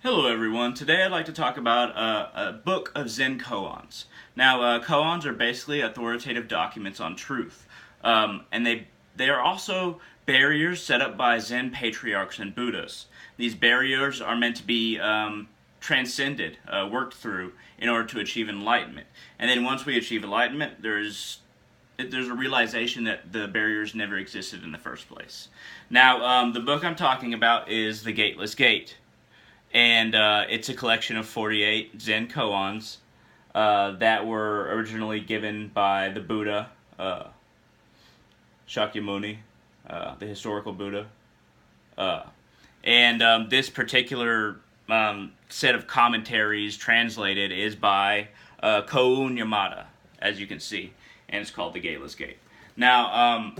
Hello everyone, today I'd like to talk about a book of Zen Koans. Now, Koans are basically authoritative documents on truth, and they are also barriers set up by Zen Patriarchs and Buddhists. These barriers are meant to be transcended, worked through, in order to achieve enlightenment. And then once we achieve enlightenment, there's a realization that the barriers never existed in the first place. Now, the book I'm talking about is The Gateless Gate. And it's a collection of 48 Zen Koans that were originally given by the Buddha, Shakyamuni, the historical Buddha. And this particular set of commentaries translated is by Koun Yamada, as you can see, and it's called The Gateless Gate. Now,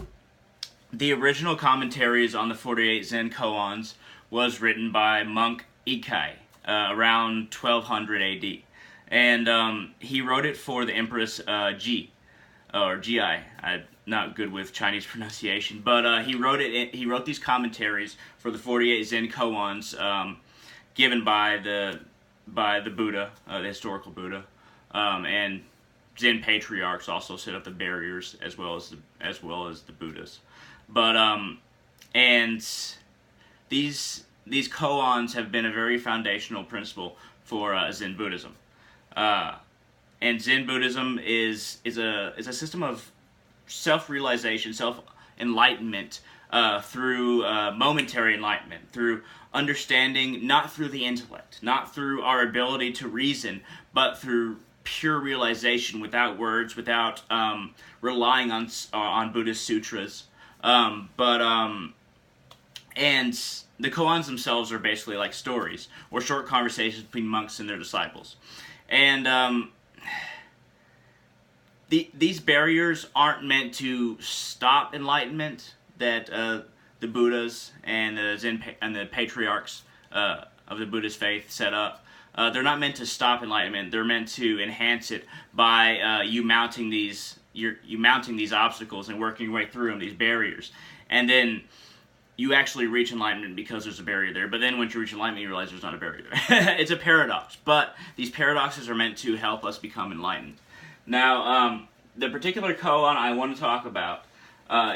the original commentaries on the 48 Zen Koans was written by monk Ekai around 1200 AD, and he wrote it for the Empress Ji, or Gi. I'm not good with Chinese pronunciation, but he wrote these commentaries for the 48 Zen Koans given by the Buddha, the historical Buddha, and Zen Patriarchs also set up the barriers as well as the Buddhas, but and these koans have been a very foundational principle for Zen Buddhism, and Zen Buddhism is a system of self-realization, self-enlightenment through momentary enlightenment, through understanding, not through the intellect, not through our ability to reason, but through pure realization, without words, without relying on Buddhist sutras, and the koans themselves are basically like stories or short conversations between monks and their disciples. And these barriers aren't meant to stop enlightenment that the Buddhas and the Zen and the patriarchs of the Buddhist faith set up. They're not meant to stop enlightenment. They're meant to enhance it by you mounting these obstacles and working your way through them, these barriers, and then you actually reach enlightenment because there's a barrier there. But then once you reach enlightenment, you realize there's not a barrier there. It's a paradox, but these paradoxes are meant to help us become enlightened. Now, the particular koan I want to talk about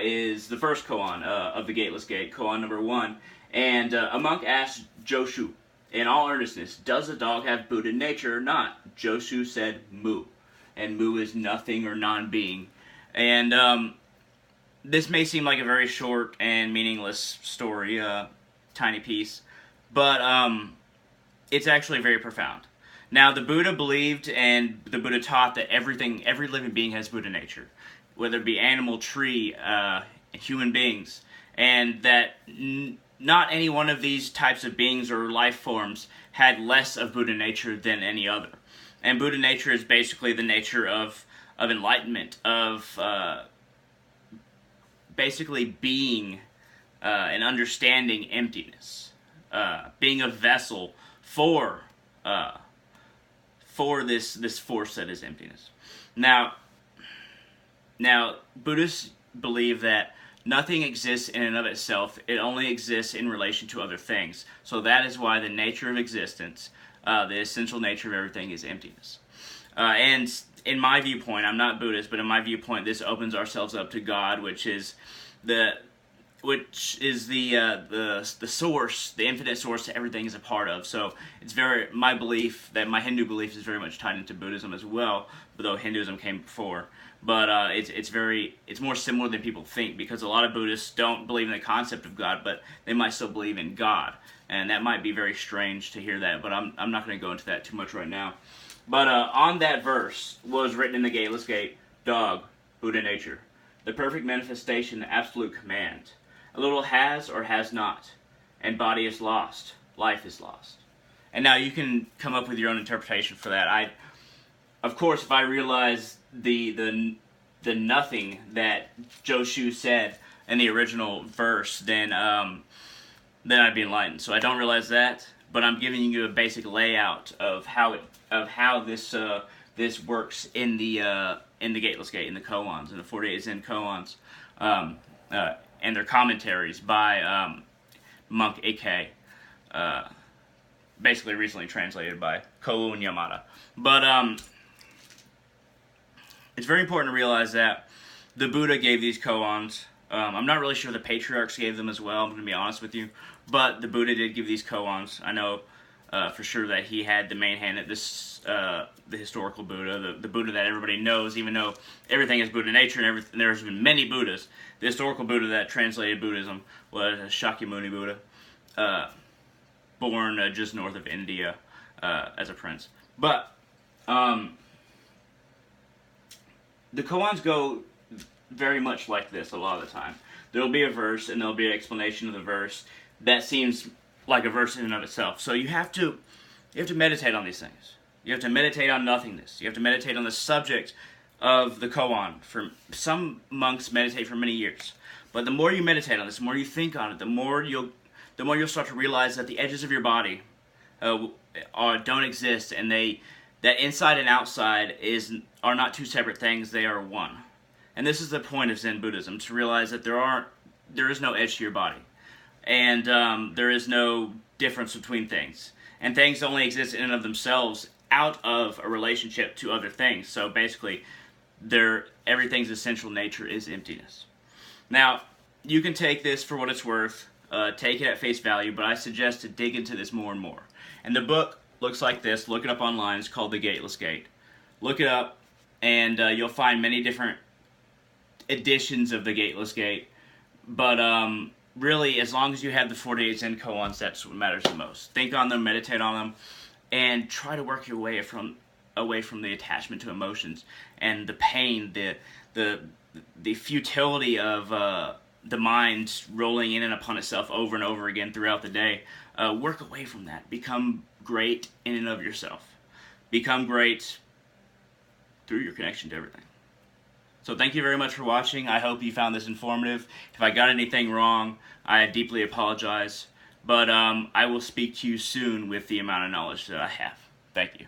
is the first koan of the Gateless Gate, koan number 1. And a monk asked Joshu, in all earnestness, does a dog have Buddha nature or not? Joshu said, mu. And mu is nothing or non-being. And this may seem like a very short and meaningless story, tiny piece, but it's actually very profound. Now, the Buddha believed and the Buddha taught that every living being has Buddha nature, whether it be animal, tree, human beings, and that not any one of these types of beings or life forms had less of Buddha nature than any other. And Buddha nature is basically the nature of enlightenment, of basically being and understanding emptiness, being a vessel for this force that is emptiness. Now Buddhists believe that nothing exists in and of itself. It only exists in relation to other things. So that is why the nature of existence, the essential nature of everything, is emptiness. And in my viewpoint, I'm not Buddhist, but in my viewpoint, this opens ourselves up to God, which is the source, the infinite source that everything is a part of. So it's my Hindu belief is very much tied into Buddhism as well, though Hinduism came before. But it's more similar than people think, because a lot of Buddhists don't believe in the concept of God, but they might still believe in God, and that might be very strange to hear that. But I'm not going to go into that too much right now. But on that verse was written in the Gateless Gate, dog, Buddha nature, the perfect manifestation, the absolute command. A little has or has not, and body is lost, life is lost. And now you can come up with your own interpretation for that. Of course, if I realize the nothing that Joshu said in the original verse, then I'd be enlightened. So I don't realize that, but I'm giving you a basic layout of how this works in the Gateless Gate, in the Koans, in the 48 Zen Koans, and their commentaries by monk Ekai. basically recently translated by Koun Yamada. But it's very important to realize that the Buddha gave these koans. I'm not really sure the patriarchs gave them as well, I'm going to be honest with you. But the Buddha did give these koans. I know for sure that he had the main hand at this, the historical Buddha, the Buddha that everybody knows, even though everything is Buddha nature and there's been many Buddhas. The historical Buddha that translated Buddhism was Shakyamuni Buddha, born just north of India as a prince. But the koans go very much like this a lot of the time. There'll be a verse and there'll be an explanation of the verse that seems like a verse in and of itself. So you have to meditate on these things. You have to meditate on nothingness. You have to meditate on the subject of the koan. For some monks meditate for many years. But the more you meditate on this, the more you think on it, the more you'll start to realize that the edges of your body don't exist, and that inside and outside are not two separate things, they are one. And this is the point of Zen Buddhism, to realize that there is no edge to your body. And there is no difference between things. And things only exist in and of themselves out of a relationship to other things. So basically, everything's essential nature is emptiness. Now, you can take this for what it's worth, take it at face value, but I suggest to dig into this more and more. And the book looks like this. Look it up online. It's called The Gateless Gate. Look it up, and you'll find many different editions of The Gateless Gate. But really, as long as you have the 48 Zen Koans, that's what matters the most. Think on them, meditate on them, and try to work your way away from the attachment to emotions and the pain, the futility of the mind rolling in and upon itself over and over again throughout the day. Work away from that. Become great in and of yourself. Become great through your connection to everything. So thank you very much for watching. I hope you found this informative. If I got anything wrong, I deeply apologize. But I will speak to you soon with the amount of knowledge that I have. Thank you.